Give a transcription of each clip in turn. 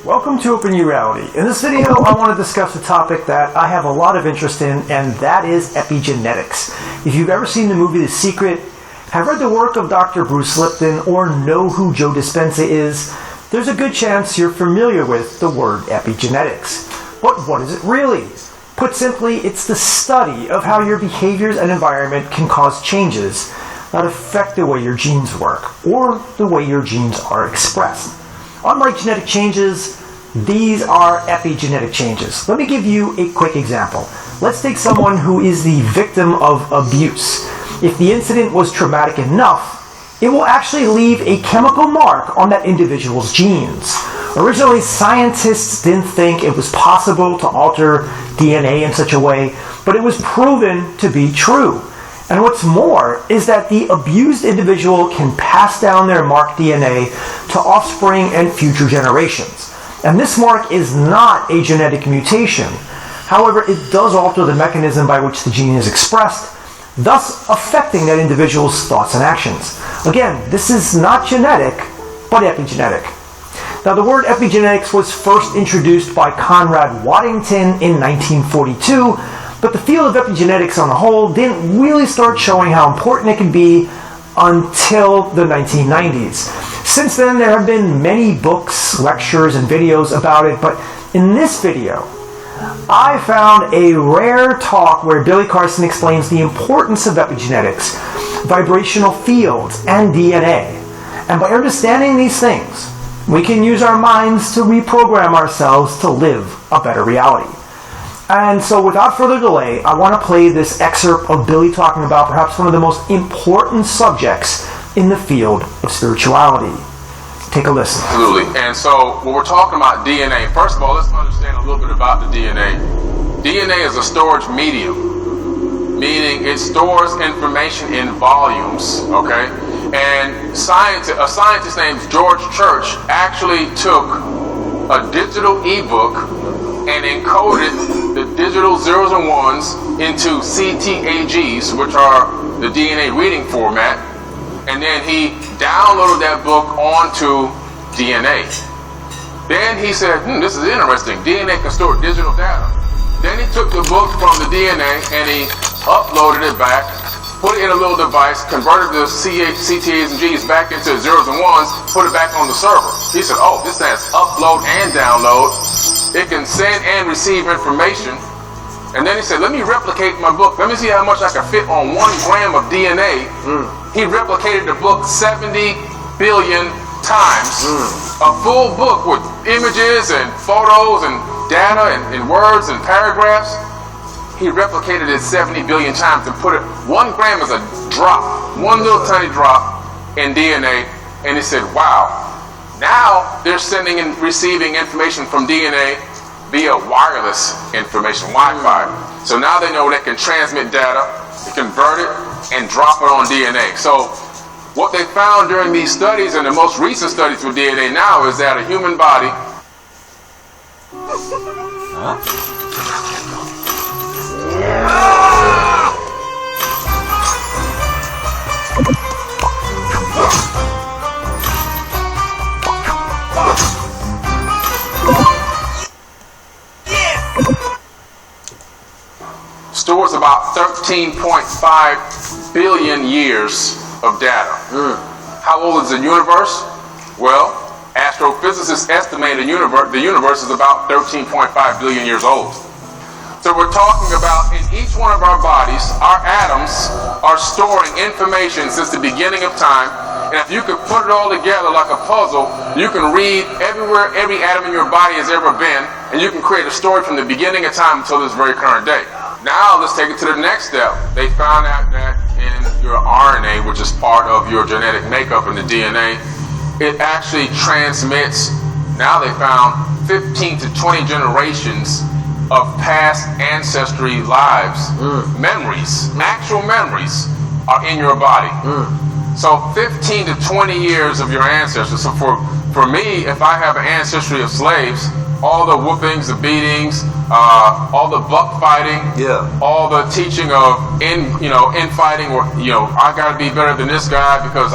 Welcome to Open Your Reality. In this video, I want to discuss a topic that I have a lot of interest in, and that is epigenetics. If you've ever seen the movie The Secret, have read the work of Dr. Bruce Lipton, or know who Joe Dispenza is, there's a good chance you're familiar with the word epigenetics. But what is it really? Put simply, it's the study of how your behaviors and environment can cause changes that affect the way your genes work, or the way your genes are expressed. Unlike genetic changes, these are epigenetic changes. Let me give you a quick example. Let's take someone who is the victim of abuse. If the incident was traumatic enough, it will actually leave a chemical mark on that individual's genes. Originally, scientists didn't think it was possible to alter DNA in such a way, but it was proven to be true. And what's more is that the abused individual can pass down their marked DNA to offspring and future generations. And this mark is not a genetic mutation. However, it does alter the mechanism by which the gene is expressed, thus affecting that individual's thoughts and actions. Again, this is not genetic, but epigenetic. Now, the word epigenetics was first introduced by Conrad Waddington in 1942, but the field of epigenetics on the whole didn't really start showing how important it could be until the 1990s. Since then, there have been many books, lectures, and videos about it, but in this video, I found a rare talk where Billy Carson explains the importance of epigenetics, vibrational fields, and DNA. And by understanding these things, we can use our minds to reprogram ourselves to live a better reality. And so without further delay, I want to play this excerpt of Billy talking about perhaps one of the most important subjects in the field of spirituality. Take a listen. Absolutely. And so when we're talking about DNA, first of all, let's understand a little bit about the DNA. DNA is a storage medium, meaning it stores information in volumes, okay? And a scientist named George Church actually took a digital ebook and encoded the digital zeros and ones into CTAGs, which are the DNA reading format, and then he downloaded that book onto DNA. Then he said, this is interesting, DNA can store digital data. Then he took the book from the DNA and he uploaded it back, put it in a little device, converted the CTAs and Gs back into zeros and ones, put it back on the server. He said, this has upload and download. It can send and receive information. And then he said, let me replicate my book. Let me see how much I can fit on 1 gram of DNA. He replicated the book 70 billion times. A full book with images and photos and data and words and paragraphs. He replicated it 70 billion times and put it 1 gram as a drop, one little tiny drop in DNA. And he said, wow, now they're sending and receiving information from DNA via wireless information, Wi-Fi. So now they know they can transmit data, convert it, and drop it on DNA. So what they found during these studies and the most recent studies with DNA now is that a human body stores about 13.5 billion years of data. How old is the universe? Well, astrophysicists estimate the universe is about 13.5 billion years old. So we're talking about in each one of our bodies, our atoms are storing information since the beginning of time. And if you could put it all together like a puzzle, you can read everywhere every atom in your body has ever been, and you can create a story from the beginning of time until this very current day. Now let's take it to the next step. They found out that in your RNA, which is part of your genetic makeup in the DNA, it actually transmits, now they found 15 to 20 generations of past ancestry lives. Memories, actual memories are in your body. So 15 to 20 years of your ancestors. So for me, if I have an ancestry of slaves, all the whoopings, the beatings, all the buck fighting, all the teaching of infighting, or I gotta be better than this guy because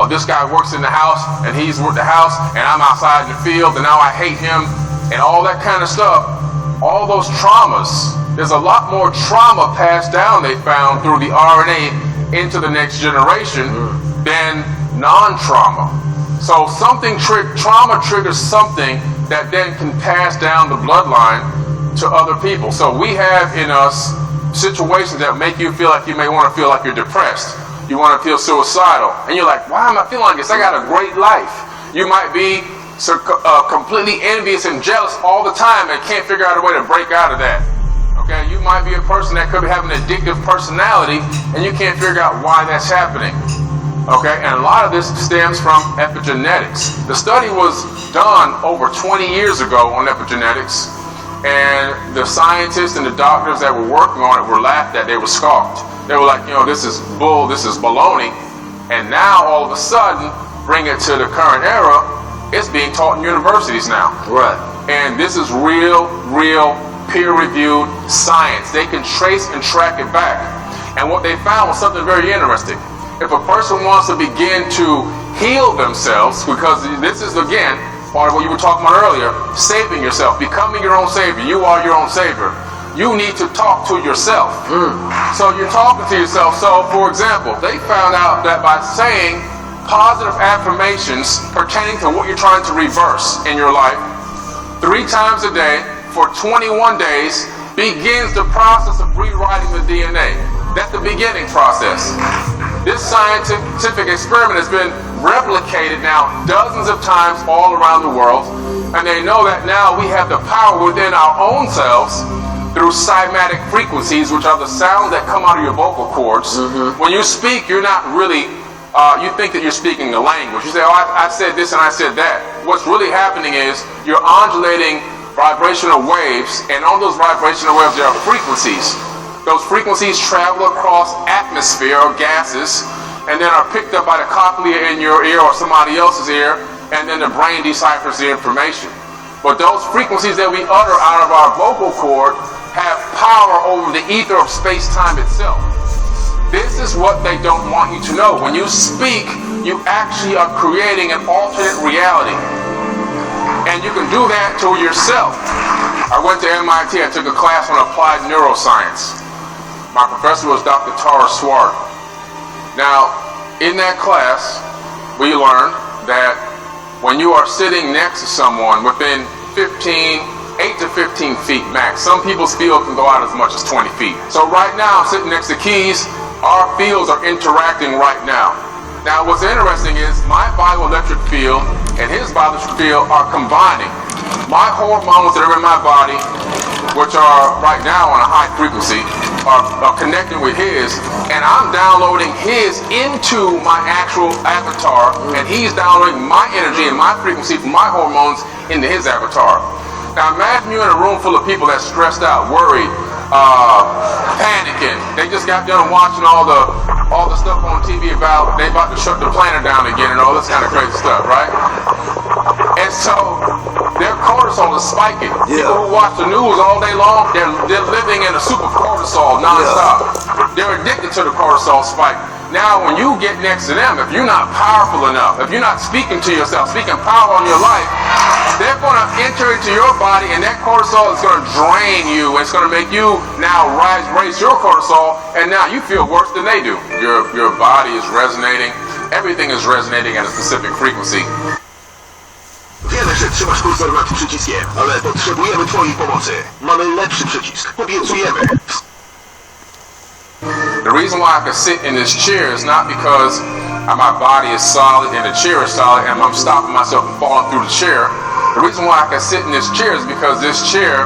this guy works in the house and he's with the house and I'm outside in the field and now I hate him, and all that kind of stuff. All those traumas, there's a lot more trauma passed down, they found, through the RNA into the next generation than non-trauma. So trauma triggers something that then can pass down the bloodline to other people. So we have in us situations that make you feel like you may want to feel like you're depressed. You want to feel suicidal. And you're like, why am I feeling like this? I got a great life. You might be completely envious and jealous all the time and can't figure out a way to break out of that. Okay, you might be a person that could be having an addictive personality and you can't figure out why that's happening. Okay, and a lot of this stems from epigenetics. The study was done over 20 years ago on epigenetics, and the scientists and the doctors that were working on it were laughed at. They were scoffed. They were like, this is bull, this is baloney. And now all of a sudden, bring it to the current era, it's being taught in universities now. Right. And this is real peer-reviewed science. They can trace and track it back. And what they found was something very interesting. If a person wants to begin to heal themselves, because this is, again, part of what you were talking about earlier, saving yourself, becoming your own savior. You are your own savior. You need to talk to yourself. So you're talking to yourself. So, for example, they found out that by saying positive affirmations pertaining to what you're trying to reverse in your life 3 times a day for 21 days begins the process of rewriting the DNA. That's the beginning process. This scientific experiment has been replicated now dozens of times all around the world, and they know that now we have the power within our own selves through cymatic frequencies, which are the sounds that come out of your vocal cords. When you speak, you're not really, you think that you're speaking a language. You say, I said this and I said that. What's really happening is you're undulating vibrational waves, and on those vibrational waves there are frequencies. Those frequencies travel across atmosphere or gases and then are picked up by the cochlea in your ear or somebody else's ear, and then the brain deciphers the information. But those frequencies that we utter out of our vocal cord have power over the ether of space-time itself. This is what they don't want you to know. When you speak, you actually are creating an alternate reality. And you can do that to yourself. I went to MIT, I took a class on applied neuroscience. My professor was Dr. Tara Swart. Now, in that class, we learned that when you are sitting next to someone within 8 to 15 feet max, some people's field can go out as much as 20 feet. So right now, I'm sitting next to Keys, our fields are interacting right now. Now, what's interesting is my bioelectric field and his bioelectric field are combining. My hormones that are in my body, which are right now on a high frequency, are connecting with his, and I'm downloading his into my actual avatar, and he's downloading my energy and my frequency from my hormones into his avatar. Now imagine you're in a room full of people that's stressed out, worried, panicking. They just got done watching all the stuff on TV about they about to shut the planet down again and all this kind of crazy stuff, right? And so their cortisol is spiking. People who watch the news all day long, they're living in a soup of cortisol nonstop. They're addicted to the cortisol spike. Now when you get next to them, if you're not powerful enough, if you're not speaking to yourself, speaking power on your life, they're going to enter into your body, and that cortisol is going to drain you. It's going to make you now raise your cortisol, and now you feel worse than they do. Your body is resonating. Everything is resonating at a specific frequency. Wiemy, że trzymasz kursor nad przyciskiem, ale potrzebujemy twojej pomocy. Mamy lepszy przycisk. Obiecujemy. The reason why I can sit in this chair is not because my body is solid and the chair is solid and I'm stopping myself from falling through the chair. The reason why I can sit in this chair is because this chair,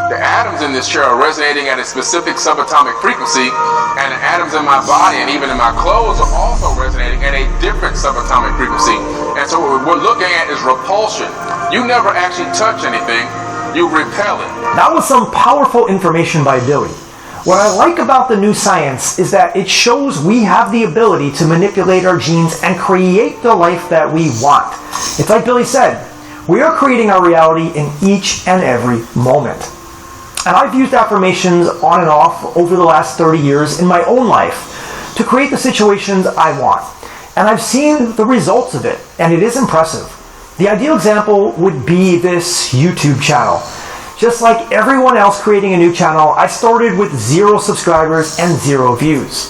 the atoms in this chair are resonating at a specific subatomic frequency, and the atoms in my body and even in my clothes are also resonating at a different subatomic frequency. And so what we're looking at is repulsion. You never actually touch anything, you repel it. That was some powerful information by Billy. What I like about the new science is that it shows we have the ability to manipulate our genes and create the life that we want. It's like Billy said, We are creating our reality in each and every moment. And I've used affirmations on and off over the last 30 years in my own life to create the situations I want. And I've seen the results of it, and it is impressive. The ideal example would be this YouTube channel. Just like everyone else creating a new channel, I started with 0 subscribers and 0 views.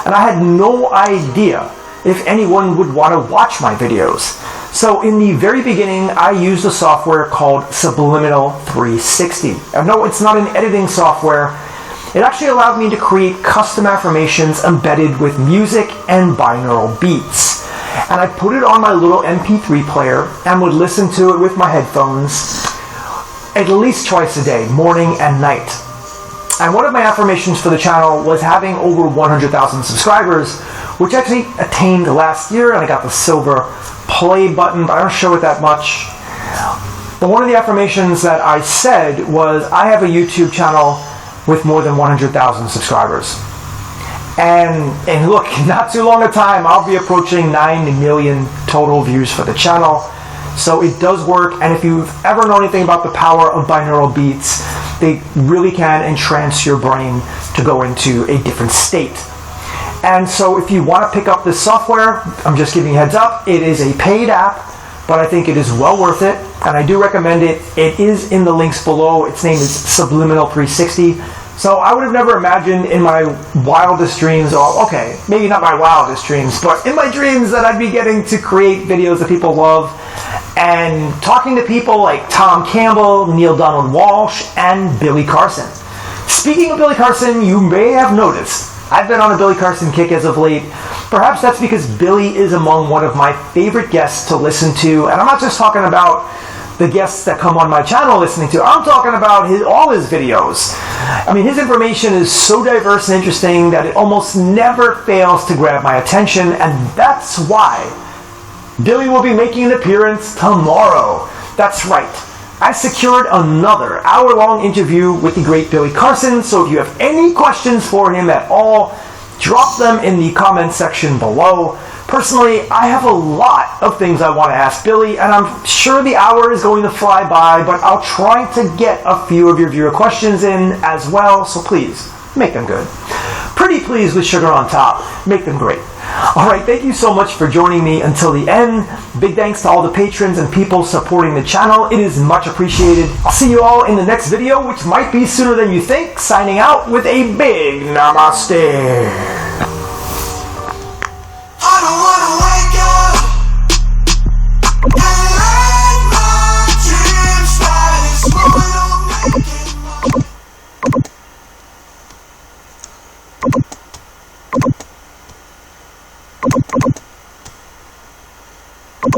And I had no idea if anyone would want to watch my videos. So in the very beginning, I used a software called Subliminal 360. And no, it's not an editing software. It actually allowed me to create custom affirmations embedded with music and binaural beats. And I put it on my little MP3 player and would listen to it with my headphones at least twice a day, morning and night. And one of my affirmations for the channel was having over 100,000 subscribers, which actually attained last year, and I got the silver play button, but I don't show it that much. But one of the affirmations that I said was, I have a YouTube channel with more than 100,000 subscribers. And look, not too long a time, I'll be approaching 9 million total views for the channel. So it does work, and if you've ever known anything about the power of binaural beats, they really can entrance your brain to go into a different state. And so if you want to pick up this software, I'm just giving you a heads up, it is a paid app, but I think it is well worth it, and I do recommend it. It is in the links below. Its name is Subliminal 360. So I would have never imagined in my wildest dreams, or okay, maybe not my wildest dreams, but in my dreams that I'd be getting to create videos that people love and talking to people like Tom Campbell, Neil Donald Walsh, and Billy Carson. Speaking of Billy Carson, you may have noticed I've been on a Billy Carson kick as of late. Perhaps that's because Billy is among one of my favorite guests to listen to, and I'm not just talking about the guests that come on my channel listening to. I'm talking about all his videos. I mean, his information is so diverse and interesting that it almost never fails to grab my attention, and that's why Billy will be making an appearance tomorrow. That's right. I secured another hour-long interview with the great Billy Carson, so if you have any questions for him at all, drop them in the comment section below. Personally, I have a lot of things I want to ask Billy, and I'm sure the hour is going to fly by, but I'll try to get a few of your viewer questions in as well, so please, make them good. Pretty please with sugar on top. Make them great. Alright, thank you so much for joining me until the end. Big thanks to all the patrons and people supporting the channel. It is much appreciated. I'll see you all in the next video, which might be sooner than you think. Signing out with a big namaste. I don't wanna wake up and let my dreams die. This moment I'm making.